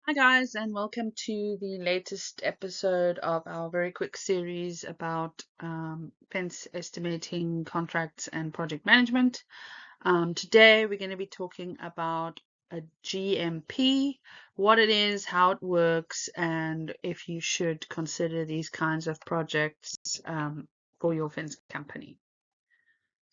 Hi, guys, and welcome to the latest episode of our very quick series about fence estimating, contracts, and project management. Today, we're going to be talking about a GMP, what it is, how it works, and if you should consider these kinds of projects for your fence company.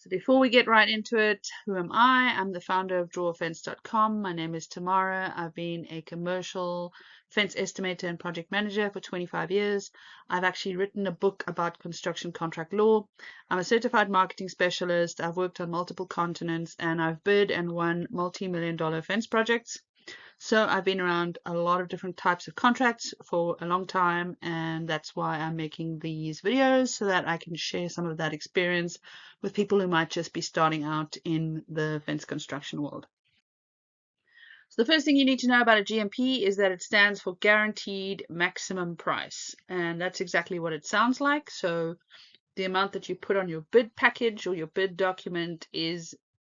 So before we get right into it, who am I? I'm the founder of drawfence.com. My name is Tamara. I've been a commercial fence estimator and project manager for 25 years. I've actually written a book about construction contract law. I'm a certified marketing specialist. I've worked on multiple continents and I've bid and won multi-million-dollar fence projects. So I've been around a lot of different types of contracts for a long time, and that's why I'm making these videos so that I can share some of that experience with people who might just be starting out in the fence construction world. So the first thing you need to know about a GMP is that it stands for Guaranteed Maximum Price, and that's exactly what it sounds like. So the amount that you put on your bid package or your bid document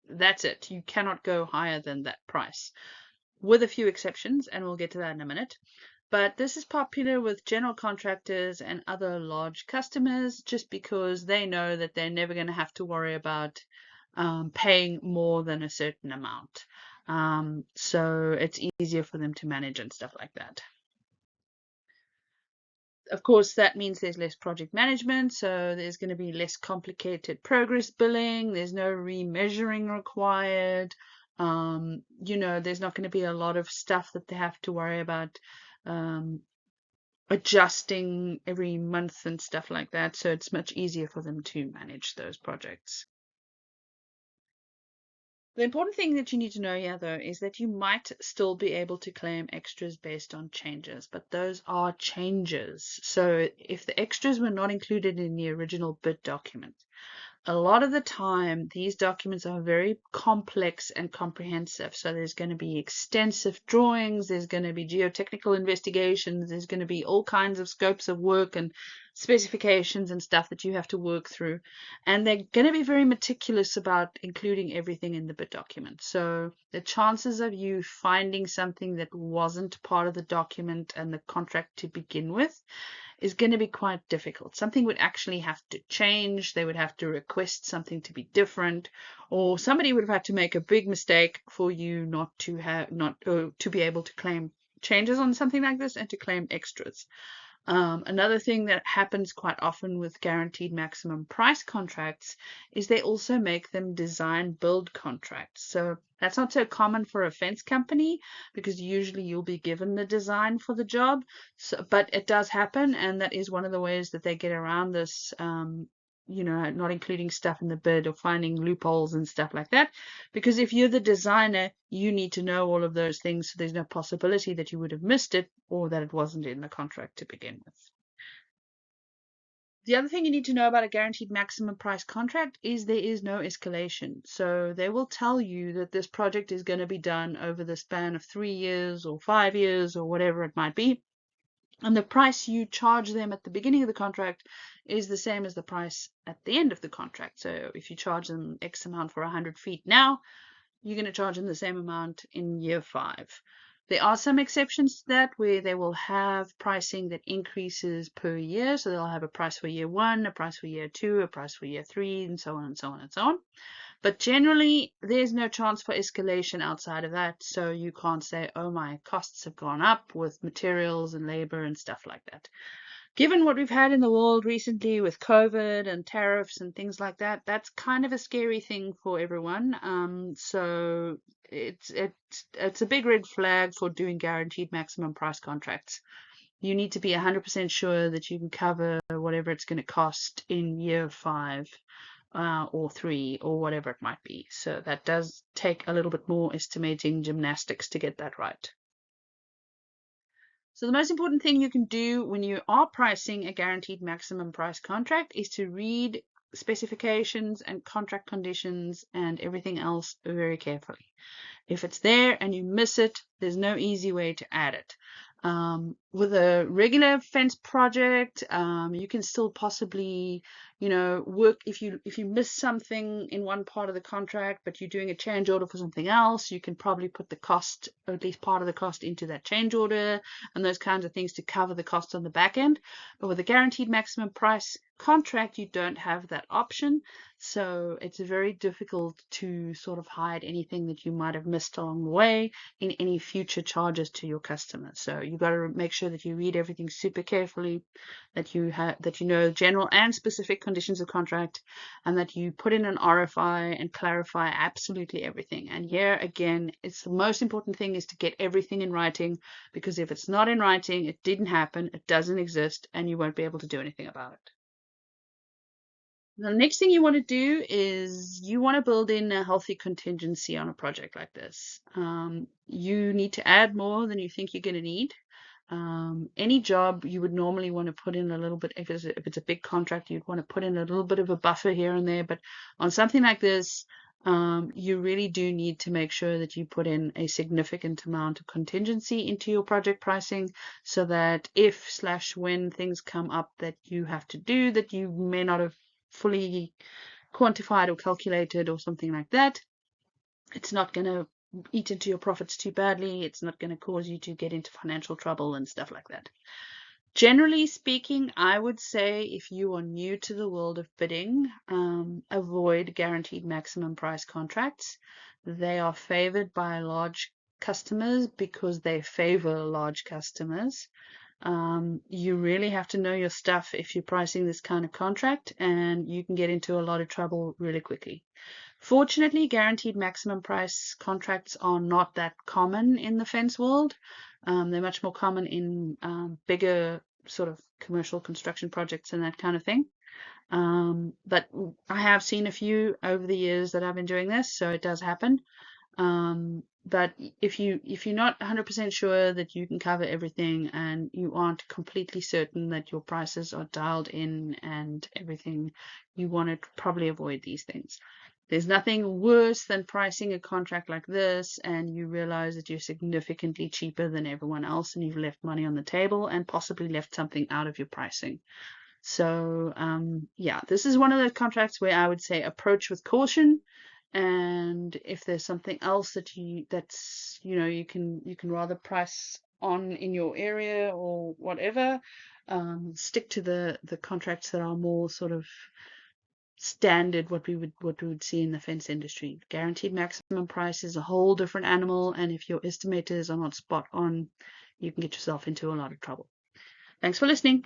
that's it. You cannot go higher than that price, with a few exceptions, and we'll get to that in a minute. But this is popular with general contractors and other large customers just because they know that they're never going to have to worry about paying more than a certain amount. So it's easier for them to manage and stuff like that. Of course, that means there's less project management, so there's going to be less complicated progress billing. There's no remeasuring required. There's not going to be a lot of stuff that they have to worry about adjusting every month and stuff like that. So it's much easier for them to manage those projects. The important thing that you need to know here, though, is that you might still be able to claim extras based on changes, but those are changes. So if the extras were not included in the original bid document, a lot of the time, these documents are very complex and comprehensive. So there's going to be extensive drawings, there's going to be geotechnical investigations, there's going to be all kinds of scopes of work and specifications and stuff that you have to work through. And they're going to be very meticulous about including everything in the bid document. So the chances of you finding something that wasn't part of the document and the contract to begin with is going to be quite difficult. Something would actually have to change. They would have to request something to be different, or somebody would have had to make a big mistake for you not to be able to claim changes on something like this and to claim extras. Another thing that happens quite often with guaranteed maximum price contracts is they also make them design build contracts. So that's not so common for a fence company because usually you'll be given the design for the job. But it does happen, and that is one of the ways that they get around this, not including stuff in the bid or finding loopholes and stuff like that. Because if you're the designer, you need to know all of those things, so there's no possibility that you would have missed it or that it wasn't in the contract to begin with. The other thing you need to know about a guaranteed maximum price contract is there is no escalation. So they will tell you that this project is going to be done over the span of 3 years or 5 years or whatever it might be. And the price you charge them at the beginning of the contract is the same as the price at the end of the contract. So if you charge them X amount for 100 feet now, you're going to charge them the same amount in year 5. There are some exceptions to that where they will have pricing that increases per year. So they'll have a price for year 1, a price for year 2, a price for year 3, and so on and so on and so on. But generally, there's no chance for escalation outside of that. So you can't say, oh, my costs have gone up with materials and labor and stuff like that. Given what we've had in the world recently with COVID and tariffs and things like that, that's kind of a scary thing for everyone. So it's a big red flag for doing guaranteed maximum price contracts. You need to be 100% sure that you can cover whatever it's going to cost in year 5 or 3 or whatever it might be. So that does take a little bit more estimating gymnastics to get that right. So the most important thing you can do when you are pricing a guaranteed maximum price contract is to read specifications and contract conditions and everything else very carefully. If it's there and you miss it, there's no easy way to add it. With a regular fence project, you can still possibly, work if you miss something in one part of the contract, but you're doing a change order for something else, you can probably put the cost, or at least part of the cost, into that change order and those kinds of things to cover the cost on the back end. But with a guaranteed maximum price contract, you don't have that option. So it's very difficult to sort of hide anything that you might have missed along the way in any future charges to your customers. So you got to make sure that you read everything super carefully, that you know general and specific conditions of contract, and that you put in an RFI and clarify absolutely everything. And here again, it's the most important thing is to get everything in writing, because if it's not in writing, it didn't happen, it doesn't exist, and you won't be able to do anything about it. The next thing you want to do is you want to build in a healthy contingency on a project like this. You need to add more than you think you're going to need. Any job you would normally want to put in a little bit, if it's a big contract, you'd want to put in a little bit of a buffer here and there. But on something like this, you really do need to make sure that you put in a significant amount of contingency into your project pricing, so that if/when things come up that you have to do that you may not have fully quantified or calculated or something like that, it's not going to eat into your profits too badly. It's not going to cause you to get into financial trouble and stuff like that. Generally speaking, I would say if you are new to the world of bidding, avoid guaranteed maximum price contracts. They are favored by large customers because they favor large customers. You really have to know your stuff if you're pricing this kind of contract, and you can get into a lot of trouble really quickly. Fortunately, guaranteed maximum price contracts are not that common in the fence world. They're much more common in bigger sort of commercial construction projects and that kind of thing. But I have seen a few over the years that I've been doing this, so it does happen. But if you're not 100% sure that you can cover everything, and you aren't completely certain that your prices are dialed in and everything, you want to probably avoid these things. There's nothing worse than pricing a contract like this and you realize that you're significantly cheaper than everyone else, and you've left money on the table and possibly left something out of your pricing. So yeah, this is one of those contracts where I would say approach with caution. And if there's something else that's you can rather price on in your area or whatever, stick to the contracts that are more sort of standard, what we would see in the fence industry. Guaranteed maximum price is a whole different animal, and if your estimators are not spot on, you can get yourself into a lot of trouble. Thanks for listening.